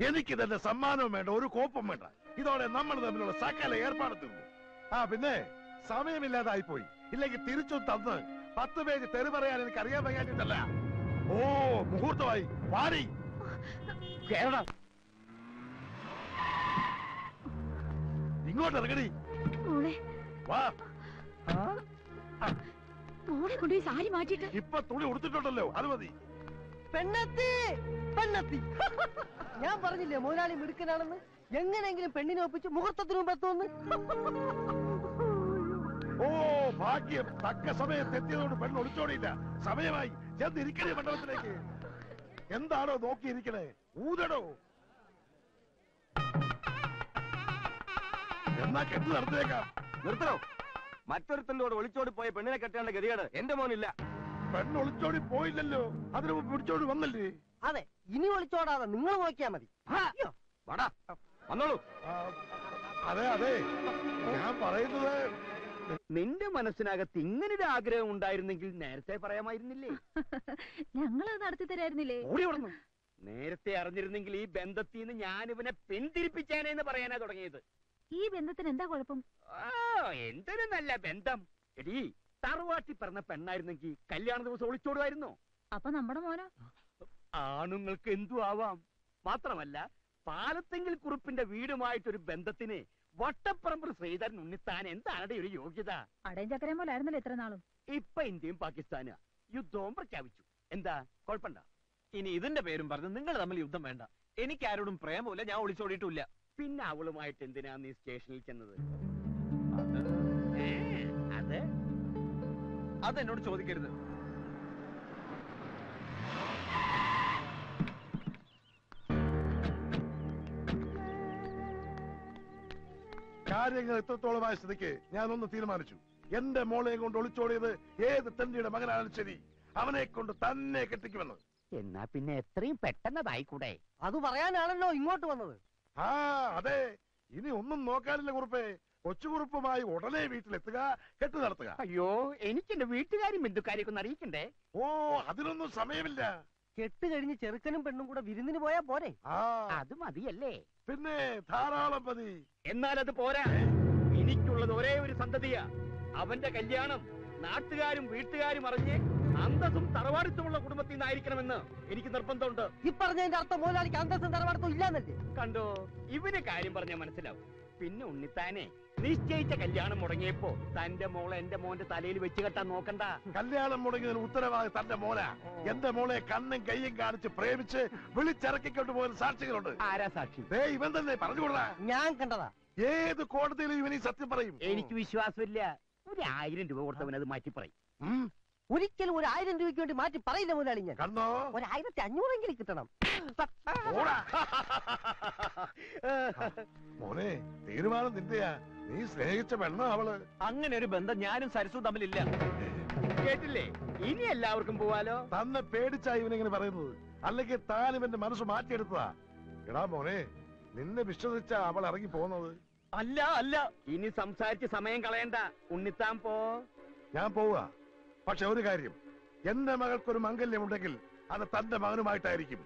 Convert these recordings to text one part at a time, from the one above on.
എനിക്ക് തന്നെ സമ്മാനവും വേണ്ട, ഒരു കോപ്പും വേണ്ട. ഇതോടെ നമ്മൾ തമ്മിലുള്ള സകല ഏർപ്പാട് തീർന്നു. പിന്നെ സമയമില്ലാതായി പോയി. ഇല്ലെങ്കിൽ തിരിച്ചു തന്ന് 10 പേജ് തെറി പറയാൻ എനിക്ക് അറിയാൻ വയ്യാഞ്ഞിട്ടല്ല. ഓ മുഹൂർത്തമായി, വാരി കേരളം ഇങ്ങോട്ട് ഇറങ്ങടി. വാ, കൊണ്ടുപോയി സാരി മാറ്റിട്ട് ഇപ്പൊ തുണി ഉടുത്തിട്ടുണ്ടല്ലോ, അത് മതി. പെണ്ണെത്തി പെണ്ണെത്തി. ഞാൻ പറഞ്ഞില്ലേ മുതലാളി മിടുക്കനാണെന്ന്. എങ്ങനെയെങ്കിലും പെണ്ണിനെ ഒപ്പിച്ച് മുഹൂർത്തത്തിന് മുമ്പ് എത്തുമെന്ന്. ഓ ഭാഗ്യം, തക്ക സമയത്ത് എത്തിയതുകൊണ്ട് പെണ്ണ് ഒളിച്ചോടിയില്ല. സമയമായി, ചെന്നിരിക്കണേ മണ്ഡപത്തിലേക്ക്. എന്താണോ നോക്കിയിരിക്കണേ, ഊതടോ. എന്നാ കെട്ട് നടത്തിയേക്കാം. നിർത്തണോ? മറ്റൊരുത്തലോട് ഒളിച്ചോടി പോയ പെണ്ണിനെ കെട്ടേണ്ട ഗതികേട് എന്റെ മോനില്ല. പെണ്ണ് ഒളിച്ചോടി പോയില്ലല്ലോ, അതിന് പിടിച്ചോടി വന്നല്ലേ. അതെ, ഇനി ഒളിച്ചോടാതെ നിങ്ങൾ നോക്കിയാ മതി. വന്നോളൂ. അതെ അതെ, ഞാൻ പറയുന്നത് നിന്റെ മനസ്സിനകത്ത് ഇങ്ങനൊരു ആഗ്രഹം ഉണ്ടായിരുന്നെങ്കിൽ നേരത്തെ പറയാമായിരുന്നില്ലേ? ഞങ്ങളത് നടത്തി തരായിരുന്നില്ലേ? ഓടി വളർന്നു. നേരത്തെ അറിഞ്ഞിരുന്നെങ്കിൽ ഈ ബന്ധത്തിൽ നിന്ന് ഞാൻ ഇവനെ പിന്തിരിപ്പിച്ചേനെന്ന് പറയാനാ തുടങ്ങിയത്. ഈ ബന്ധത്തിന് എന്താ കുഴപ്പം? എന്തൊരു നല്ല ബന്ധം. എടീ, തറവാട്ടി പറഞ്ഞ പെണ്ണായിരുന്നെങ്കിൽ കല്യാണ ദിവസം ഒളിച്ചോടുമായിരുന്നോ? അപ്പൊ നമ്മുടെ മോനോ? ആണുങ്ങൾക്ക് എന്തു ആവാം. മാത്രമല്ല, പാലത്തെങ്കിൽ കുറുപ്പിന്റെ വീടുമായിട്ടൊരു ബന്ധത്തിന് വട്ടപ്പറമ്പ് ശ്രീധരൻ ഉണ്ണിത്താൻ എന്താണ് ഒരു യോഗ്യത? അടയും ചക്കരയും പോലെ ആയിരുന്നല്ലോ ഇത്ര നാളും. ഇപ്പൊ ഇന്ത്യയും പാകിസ്ഥാനും യുദ്ധവും പ്രഖ്യാപിച്ചു. എന്താ കുഴപ്പമുണ്ട? ഇനി ഇതിന്റെ പേരും പറഞ്ഞ് നിങ്ങൾ തമ്മിൽ യുദ്ധം വേണ്ട. എനിക്ക് ആരോടും പ്രേമമില്ല, ഞാൻ ഒളിച്ചോടിയിട്ടില്ല. പിന്നെ അവളുമായിട്ട് എന്തിനാ നീ സ്റ്റേഷനിൽ ചെന്നത്? അതെന്നോട് ചോദിക്കരുത്. കാര്യങ്ങൾ എത്രത്തോളമായ സ്ഥിതിക്ക് ഞാനൊന്ന് തീരുമാനിച്ചു. എന്റെ മോളെയും കൊണ്ട് ഒളിച്ചോടിയത് ഏത് തെണ്ടിയുടെ മകനാണ് ശരി, അവനെ കൊണ്ട് തന്നെ കെട്ടിക്കുമെന്ന്. എന്നാ പിന്നെ എത്രയും പെട്ടെന്നതായിക്കൂടെ? അത് പറയാനാണല്ലോ ഇങ്ങോട്ട് വന്നത്. അതെ, ഇനി ഒന്നും നോക്കാനില്ല കുറുപ്പേ. കൊച്ചുകുറുപ്പുമായി ഉടനെ വീട്ടിലെത്തുക, കെട്ടു നടത്തുക. അയ്യോ, എനിക്ക് എന്റെ വീട്ടുകാരും ബന്ധുക്കാരെയൊക്കെ ഒന്ന് അറിയിക്കണ്ടേ? ഓ, അതിനൊന്നും സമയമില്ല. കെട്ട് കഴിഞ്ഞ് ചെറുക്കനും പെണ്ണും കൂടെ വിരുന്നിന് പോയാ പോരെ? അത് മതിയല്ലേ? പിന്നെ ധാരാളം മതി. എന്നാൽ അത് പോരാ. എനിക്കുള്ളത് ഒരേ ഒരു സന്തതിയാ. അവന്റെ കല്യാണം നാട്ടുകാരും വീട്ടുകാരും അറിഞ്ഞ് അന്തസ്സും തറവാടിത്തമുള്ള കുടുംബത്തിൽ നിന്നായിരിക്കണമെന്ന് എനിക്ക് നിർബന്ധമുണ്ട്. ഈ പറഞ്ഞതിന്റെ അർത്ഥം മുതലാളിക്ക് അന്തസ്സും തറവാടിത്തം ഇല്ലാന്നല്ലേ? കണ്ടോ, ഇവന് കാര്യം പറഞ്ഞാൽ മനസ്സിലാവും. പിന്നെ ഉണ്ണിത്താനെ നിശ്ചയിച്ച കല്യാണം മുടങ്ങിയപ്പോ തന്റെ മോളെ എന്റെ മോന്റെ തലയിൽ വെച്ച് കെട്ടാൻ നോക്കണ്ട. കല്യാണം മുടങ്ങിയതിന് ഉത്തരവാദി തന്റെ മോന. എന്റെ മോളെ കണ്ണും കയ്യും കാണിച്ച് പ്രേമിച്ച് വിളിച്ചിറക്കിക്കൊണ്ട് പോയ സാക്ഷികളുണ്ട്. ആരാ സാക്ഷി? ഇവൻ തന്നെ പറഞ്ഞുകൊള്ളാ. ഞാൻ കണ്ടതാ. ഏത് കോടതിയിലും ഇവൻ ഈ സത്യം പറയും. എനിക്ക് വിശ്വാസമില്ല. 1000 രൂപ കൊടുത്തവൻ അത് മാറ്റി പറയും. ഒരിക്കലും 1000 രൂപയ്ക്ക് വേണ്ടി മാറ്റി പറയില്ല മുതലാളി. ഞാൻ കണ്ടോ, 1500 കിട്ടണം. മോനെ, തീരുമാനം നിന്റെയാ. നീ സ്നേഹിച്ച പെണ്ണ അവള്. അങ്ങനെ ഒരു ബന്ധം ഞാനും സരസും തമ്മിലില്ല. കേട്ടില്ലേ? ഇനി എല്ലാവർക്കും പോവാലോ. തന്നെ പേടിച്ചാ ഇവനിങ്ങനെ പറയുന്നത്, അല്ലെങ്കിൽ താൻ ഇവന്റെ മനസ്സ് മാറ്റിയെടുത്തതാ. എടാ മോനെ, നിന്നെ വിശ്വസിച്ചാ അവൾ ഇറങ്ങി പോകുന്നത്. അല്ല അല്ല, ഇനി സംസാരിച്ച് സമയം കളയണ്ട. ഉണ്ണിത്താൻ പോ. ഞാൻ പോവുക. പക്ഷെ ഒരു കാര്യം, എന്റെ മകൾക്കൊരു മംഗല്യമുണ്ടെങ്കിൽ അത് തന്റെ മകനുമായിട്ടായിരിക്കും.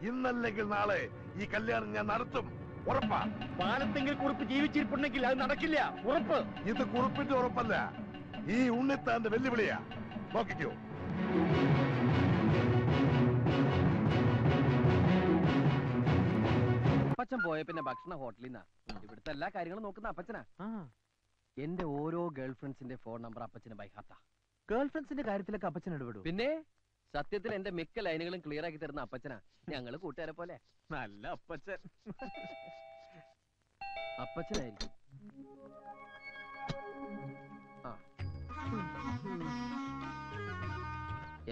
ഇന്നല്ലെങ്കിൽ നാളെ ഈ കല്യാണം ഞാൻ നടത്തും, ഉറപ്പാ. പാലത്തെങ്കിൽ കുറിപ്പ് ജീവിച്ചിരിപ്പുണ്ടെങ്കിൽ അത് നടക്കില്ല, ഉറപ്പ്. ഇത് കുറിപ്പിന്റെ ഉറപ്പല്ല, ഈ ഉണ്ണിത്താന്റെ വെല്ലുവിളിയാ. നോക്കിക്കോ. അപ്പച്ചൻ പോയ പിന്നെ ഭക്ഷണ ഹോട്ടലിൽ നിന്നാ. ഇവിടുത്തെ എല്ലാ കാര്യങ്ങളും നോക്കുന്ന അപ്പച്ചനാ. എന്റെ ഓരോ ഗേൾഫ്രണ്ട്സിന്റെ ഫോൺ നമ്പർ അപ്പച്ചന് ബൈഹാത്താ. ഗേൾഫ്രണ്ട്സിന്റെ കാര്യത്തിലൊക്കെ അപ്പച്ചൻ ഇടപെടും. പിന്നെ സത്യത്തിൽ എന്റെ മിക്ക ലൈനുകളും ക്ലിയർ ആക്കി തരുന്ന അപ്പച്ചനാ. ഞങ്ങള് കൂട്ടുകാരെ പോലെ. നല്ല അപ്പച്ചൻ. അപ്പച്ചനായിരിക്കും.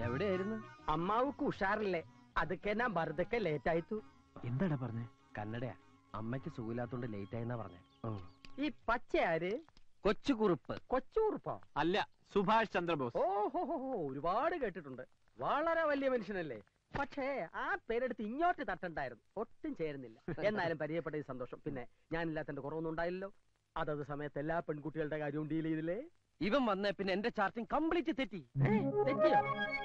എവിടെയായിരുന്നു? അമ്മാവുക്ക് ഉഷാറില്ലേ? അതൊക്കെ ഞാൻ വെറുതെ ലേറ്റ് ആയിത്തു. എന്താടാ പറഞ്ഞേ? കന്നഡയാ. അമ്മയ്ക്ക് സുഖമില്ലാത്തോണ്ട് ലേറ്റ് ആയെന്നാ പറഞ്ഞേ. ഈ പച്ച ആര്? കൊച്ചുകുറുപ്പ്. കൊച്ചുകുറുപ്പോ? അല്ല, സുഭാഷ് ചന്ദ്രബോസ്. ഓഹോ, ഒരുപാട് കേട്ടിട്ടുണ്ട്. വളരെ വലിയ മനുഷ്യനല്ലേ? പക്ഷേ ആ പേരെടുത്ത് ഇങ്ങോട്ട് തട്ടണ്ടായിരുന്നു. ഒട്ടും ചേരുന്നില്ല. എന്നാലും പരിചയപ്പെട്ട സന്തോഷം. പിന്നെ ഞാനില്ലാത്തന്റെ കുറവൊന്നും ഉണ്ടായില്ലല്ലോ. അതത് സമയത്ത് എല്ലാ പെൺകുട്ടികളുടെ കാര്യവും ഡീൽ ചെയ്തില്ലേ? ഇവൻ വന്ന പിന്നെ എന്റെ ചാർട്ടിങ് കംപ്ലീറ്റ് തെറ്റി. തെറ്റിയോ?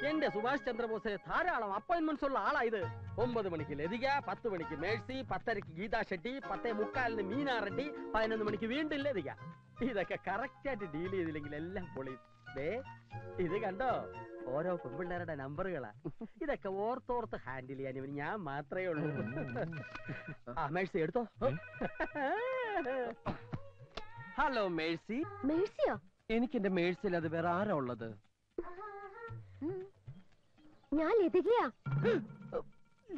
എന്റെ സുഭാഷ് ചന്ദ്രബോസ് ധാരാളം അപ്പോയിന്റ്മെന്റ്സ് ഉള്ള ആളാ ഇത്. 9 മണിക്ക് ലതിക, 10 മണിക്ക് മേഴ്സി, 10:30 ഗീതാ ഷെട്ടി, 10:45 മീനാ റെഡ്ഡി, 11 മണിക്ക് വീണ്ടും ലതിക. ഇതൊക്കെ കറക്റ്റ് ആയിട്ട് ഡീൽ ചെയ്തില്ലെങ്കിൽ എല്ലാം പൊളിയും. ദേ ഇത് കണ്ടോ, ഓരോ പെൺപിള്ളേരുടെ നമ്പറുകളാ. ഇതൊക്കെ ഓർത്തോർത്ത് ഹാൻഡിൽ ചെയ്യാൻ ഇവന് ഞാൻ മാത്രമേ ഉള്ളൂ. ആ മേഴ്സി എടുത്തോ. ഹലോ മേഴ്സി. മേഴ്സിയോ? എനിക്ക് എന്റെ മേഴ്സിൽ അത് വേറെ ആരാ ഉള്ളത്? ഞാൻ ലതികയാ.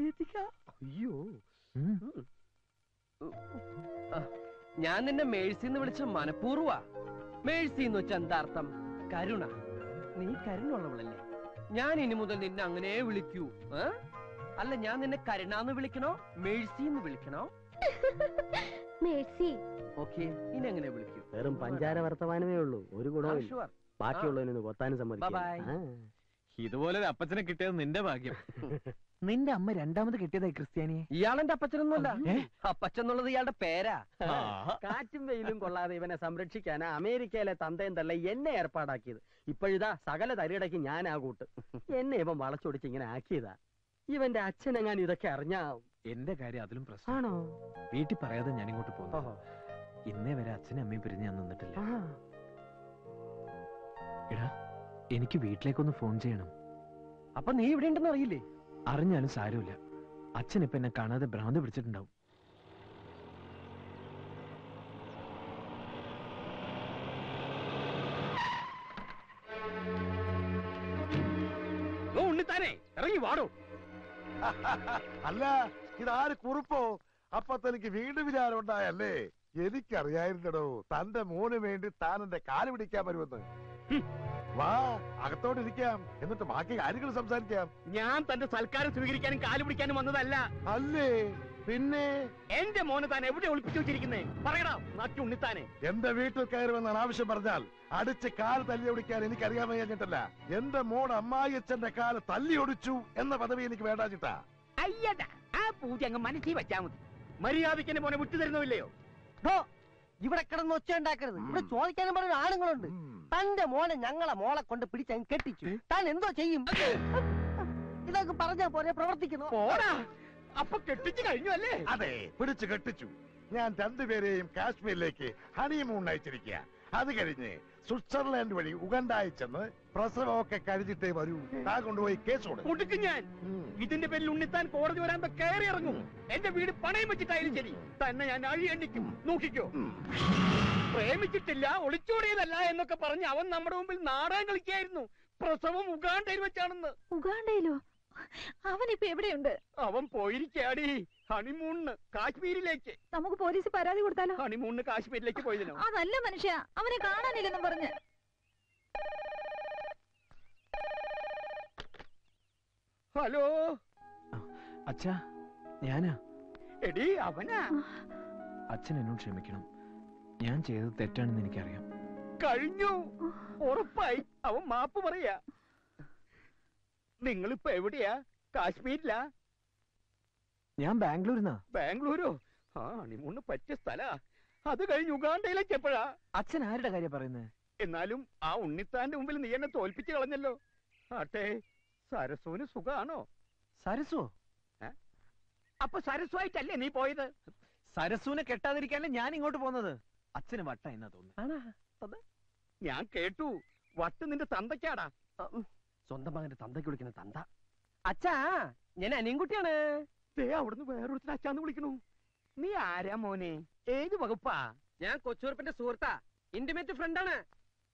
ലതിക? അയ്യോ, ഞാൻ നിന്നെ മേഴ്സി എന്ന് വിളിച്ച മനഃപൂർവ്വ. മേഴ്സി എന്ന് വെച്ചാൽ എന്താ അർത്ഥം? കരുണ. നീ കരുണുള്ളവളല്ലേ? ഞാൻ ഇനി മുതൽ നിന്നെ അങ്ങനെ വിളിക്കൂ. അല്ല, ഞാൻ നിന്നെ കരുണാന്ന് വിളിക്കണോ മേഴ്സി എന്ന് വിളിക്കണോ? മേഴ്സി. ഓക്കെ, ഇനി അങ്ങനെ വിളിക്കൂ. വെറും പഞ്ചാര വർത്തമാനമേ ഉള്ളൂ, ഒരു ഗുണവും. ബാക്കിയുള്ളതിനൊന്ന് കൊത്താനും സമ്മതിക്കും. ഇതുപോലെ ഒരു അപ്പച്ചനെ കിട്ടിയത് നിന്റെ ഭാഗ്യം. നിന്റെ അമ്മ രണ്ടാമത് കിട്ടിയതായി ക്രിസ്ത്യാനിയെ. ഇയാളെന്റെ അപ്പച്ചനൊന്നുമല്ല. അപ്പച്ചെന്നുള്ളത് ഇയാളുടെ പേരാ. കാറ്റും വെയിലും കൊള്ളാതെ ഇവനെ സംരക്ഷിക്കാനാ അമേരിക്കയിലെ തന്തയും തള്ള എന്നെ ഏർപ്പാടാക്കിയത്. ഇപ്പോഴിതാ സകല തരികിടയ്ക്ക് ഞാൻ ആ കൂട്ട്. എന്നെ ഇവൻ വളച്ചൊടിച്ച് ഇങ്ങനെ ആക്കിയതാ. ഇവന്റെ അച്ഛനെങ്ങാൻ ഇതൊക്കെ അറിഞ്ഞാ. എന്റെ കാര്യം അതിലും പ്രശ്നം. ആണോ? വീട്ടിൽ പറയാതെ ഞാൻ ഇങ്ങോട്ട് പോകുന്നു. ഇന്നേ വരെ അച്ഛനും അമ്മയും പിരിഞ്ഞ് ഞാൻ നിന്നിട്ടില്ല. എടാ, എനിക്ക് വീട്ടിലേക്കൊന്ന് ഫോൺ ചെയ്യണം. അപ്പൊ നീ ഇവിടെ ഉണ്ടെന്ന് അറിയില്ലേ? അറിഞ്ഞാലും സാരമില്ല. അച്ഛൻ ഇപ്പൊ എന്നെ കാണാതെ ഭ്രാന്ത് പിടിച്ചിട്ടുണ്ടാവും. ഉണ്ണിത്താനെ ഇറങ്ങി വാടോ. അല്ല, ഇതാര് കുറിപ്പോ? അപ്പൊ തനിക്ക് വീണ്ടും വിചാരം ഉണ്ടായല്ലേ? എനിക്കറിയായിരുന്നടോ തന്റെ മോന് വേണ്ടി താൻ എന്റെ കാല് പിടിക്കാൻ വരുമെന്ന്. വാ, അകത്തോട്ടിരിക്കാം, എന്നിട്ട് ബാക്കി കാര്യങ്ങൾ സംസാരിക്കാം. ഞാൻ തന്റെ സൽക്കാരം സ്വീകരിക്കാനും കാല് പിടിക്കാനും വന്നതല്ല. അല്ലേ പിന്നെ? എന്റെ മോനെ താൻ എവിടെ ഒളിപ്പിച്ചു വെച്ചിരിക്കുന്നേ? പറയടാ നാട്ടി ഉണ്ണിത്താനെ. എന്റെ വീട്ടിൽ കയറുമെന്നാണ് ആവശ്യം പറഞ്ഞാൽ അടിച്ച് കാല് തല്ലി ഒടിക്കാൻ എനിക്ക് അറിയാൻ കഴിഞ്ഞിട്ടല്ല. എന്റെ മോൻ അമ്മായിയച്ഛന്റെ കാല് തല്ലി ഒടിച്ചു എന്ന പദവി എനിക്ക് വേണ്ടാച്ചിട്ടാ. അയ്യടാ, ആ പൂജ അങ്ങ് മനസ്സിൽ വെച്ചാ മതി. മര്യാദയ്ക്ക് എന്നെ മോനെ വിട്ടു തരുന്നില്ലയോ? ഇവിടെ കിടന്ന് ഒച്ച ഉണ്ടാക്കരുത്. ഇവിടെ ചോദിക്കാനും പറഞ്ഞ ആണുങ്ങളുണ്ട്. തന്റെ മോനെ ഞങ്ങളെ മോളെ കൊണ്ട് പിടിച്ചങ്ങ് കെട്ടിച്ചു. താൻ എന്തോ ചെയ്യും? ഇതൊക്കെ പറഞ്ഞാ പോലെ പ്രവർത്തിക്കുന്നു. പോടാ, അപ്പൊ കെട്ടിച്ചു കഴിഞ്ഞു അല്ലേ? അതെ, പിടിച്ചു കെട്ടിച്ചു. ഞാൻ രണ്ടുപേരെയും കാശ്മീരിലേക്ക് ഹണിമൂൺ അയച്ചിരിക്കുക. അത് കഴിഞ്ഞ് സ്വിറ്റ്സർലാൻഡ് വഴി ഉഗണ്ടായി ചെന്ന് പ്രസവമൊക്കെ കഴിഞ്ഞിട്ടേ വരൂ. താ കൊണ്ടുപോയി കേസ് കൊടുക്കും ഞാൻ. ഇതിന്റെ പേരിൽ ഉണ്ണിത്താൻ കോടതി വരാൻ കയറി ഇറങ്ങും. എന്റെ വീട് പണയം വെച്ചിട്ടായാലും ശരി, തന്നെ ഞാൻ അഴി എണ്ണിക്കും. നോക്കിക്കോ. പ്രേമിച്ചിട്ടില്ല, ഒളിച്ചോടിയതല്ല എന്നൊക്കെ പറഞ്ഞ് അവൻ നമ്മുടെ മുമ്പിൽ നാടകം കളിക്കായിരുന്നു. പ്രസവം ഉഗാണ്ടയിൽ വെച്ചാണെന്ന്. ഉഗാണ്ടയിലോ? അവനിപ്പോ എവിടെയുണ്ട്? അവൻ പോയിരിക്കാടി ഹണിമൂണിന് കാശ്മീരിലേക്ക്. നമുക്ക് പോലീസ് പരാതി കൊടുത്താലോ? ഹണിമൂണിന് കാശ്മീരിലേക്ക് പോയതിനോ? അതല്ല മനുഷ്യ, അവനെ കാണാനില്ലെന്നും പറഞ്ഞ്. ഹലോ അച്ഛാ, ഞാനാ. എടി അവനാ. അച്ഛൻ എന്നോട് ക്ഷമിക്കണം. ഞാൻ ചെയ്തത് തെറ്റാണെന്ന് എനിക്കറിയാം. കഴിഞ്ഞു, ഉറപ്പായി. അവൻ മാപ്പ് പറയാ. നിങ്ങളിപ്പോ എവിടെയാ? കാശ്മീരിലാ? ഞാൻ ബാംഗ്ലൂരിന്നാ. ബാംഗ്ലൂരോ? ആ, ഹണിമൂണിന് പറ്റിയ സ്ഥലാ. അത് കഴിഞ്ഞ് ഉഗാണ്ടയിലേക്ക് എപ്പോഴാ? അച്ഛൻ ആരുടെ കാര്യം പറയുന്നത്? എന്നാലും ആ ഉണ്ണിത്താന്റെ മുമ്പിൽ നീ എന്നെ തോൽപ്പിച്ച് കളഞ്ഞല്ലോ. ആട്ടെ, സരസുവിന് സുഖാണോ? സരസോ? അപ്പൊ സരസുവായിട്ടല്ലേ നീ പോയത്? സരസുവിനെ കെട്ടാതിരിക്കാനല്ലേ ഞാൻ ഇങ്ങോട്ട് പോകുന്നത്. അച്ഛന് വട്ട എന്നാ തോന്നുന്നു. ഞാൻ കേട്ടു, വട്ട് നിന്റെ തന്തയ്ക്കാടാ. സ്വന്തം മകന്റെ തന്തയ്ക്ക് വിളിക്കുന്ന തന്ത. അച്ഛാ, ഞാൻ അനിയൻകുട്ടിയാണ്. ദേ അവിടുന്ന് വേറൊരുത്തിന് അച്ഛാന്ന് വിളിക്കണു. നീ ആരാ മോനെ? ഏത് വകുപ്പാ? ഞാൻ കൊച്ചുറുപ്പിന്റെ സുഹൃത്താ, ഇന്റിമേറ്റ് ഫ്രണ്ടാണ്.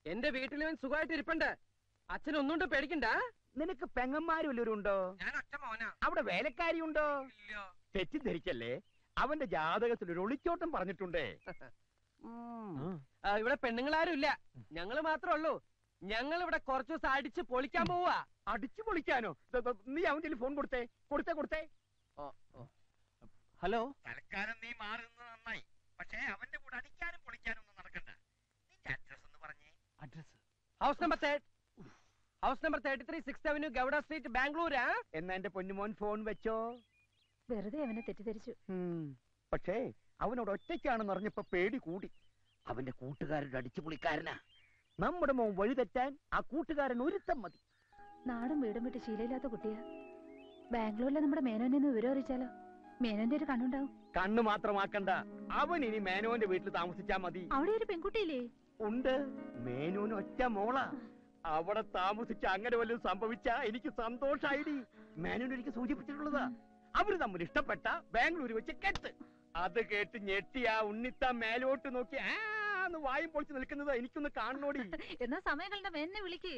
എന്റെ വീട്ടിൽ ഇവൻ സുഖമായിട്ട് ഇരിപ്പുണ്ട്. അച്ഛൻ ഒന്നുകൊണ്ട് പേടിക്കണ്ട. നിനക്ക് പെങ്ങന്മാരും വല്ലവരും ഉണ്ടോ? ഞാൻ ഒറ്റ മോനാ. അവിടെ വേലക്കാരി ഉണ്ടോ? തെറ്റിദ്ധരിക്കല്ലേ, അവന്റെ ജാതകത്തിൽ ഒരു ഒളിച്ചോട്ടം പറഞ്ഞിട്ടുണ്ടേ. ഇവിടെ പെണ്ണുങ്ങളാരും ഇല്ല, ഞങ്ങള് മാത്രമേ ഉള്ളൂ. ഞങ്ങൾ ഇവിടെ കുറച്ചു ദിവസം അടിച്ച് പൊളിക്കാൻ പോവാ. അടിച്ചു പൊളിക്കാനോ? നീ അവന്റെ ഫോൺ കൊടുത്തേ. കൊടുത്തേ. ഹലോ. തൽക്കാലം നീ മാറുന്നത് നന്നായി. പക്ഷേ അവന്റെ കൂടെ അടിക്കാനും പൊളിക്കാനും ഒന്നും നടക്കണ്ട. നിന്റെ അഡ്രസ് ഒന്ന് പറഞ്ഞേ. Address house number 33 6th Avenue, Gowda street, ബാംഗ്ലൂരാ. എന്നാ എന്റെ പൊന്നുമോൻ ഫോൺ വെച്ചോ. വെറുതെ അവനെ തെറ്റിദ്ധരിച്ചു. പക്ഷേ അവനോട് ഒറ്റയ്ക്കാണെന്ന് അറിഞ്ഞപ്പോ പേടി കൂടി. അവന്റെ കൂട്ടുകാരുടെ അടിച്ചു പൊളിക്കാരനാ. നമ്മുടെ മോൻ വഴിതെറ്റാൻ ആ കൂട്ടുകാരൻ ഒരുത്തം മതി. നാടും വീടും വിട്ട് ശീലമില്ലാത്ത കുട്ടിയാ. ബാംഗ്ലൂരിലെ നമ്മുടെ മേനോനെ വിവരം അറിയിച്ചാലോ? മേനോന്റെ ഒരു കണ്ണുണ്ടാവും. കണ്ണു മാത്രമാക്കണ്ട, അവൻ ഇനി മേനോന്റെ വീട്ടിൽ താമസിച്ചാ മതി. അവിടെ ഒരു പെൺകുട്ടിയില്ലേ? ഉണ്ട്, മേനോന് ഒറ്റ മോളാ. അവിടെ താമസിച്ച അങ്ങനെ വല്ലതും സംഭവിച്ചാ എനിക്ക് സന്തോഷായിടി. മേനോൻ എനിക്ക് സൂചിപ്പിച്ചിട്ടുള്ളതാ. അവര് തമ്മിൽ ഇഷ്ടപ്പെട്ട ബാംഗ്ലൂർ വെച്ച് കെട്ട്. അത് കേട്ട് ഞെട്ടിയാ ഉണ്ണിത്താൻ മേലോട്ട് നോക്കി വായും പൊളിച്ച് നിൽക്കുന്നത് എനിക്കൊന്ന് കാണണോടി. എന്നാ സമയങ്ങളുടെ മേനെ വിളിക്ക്.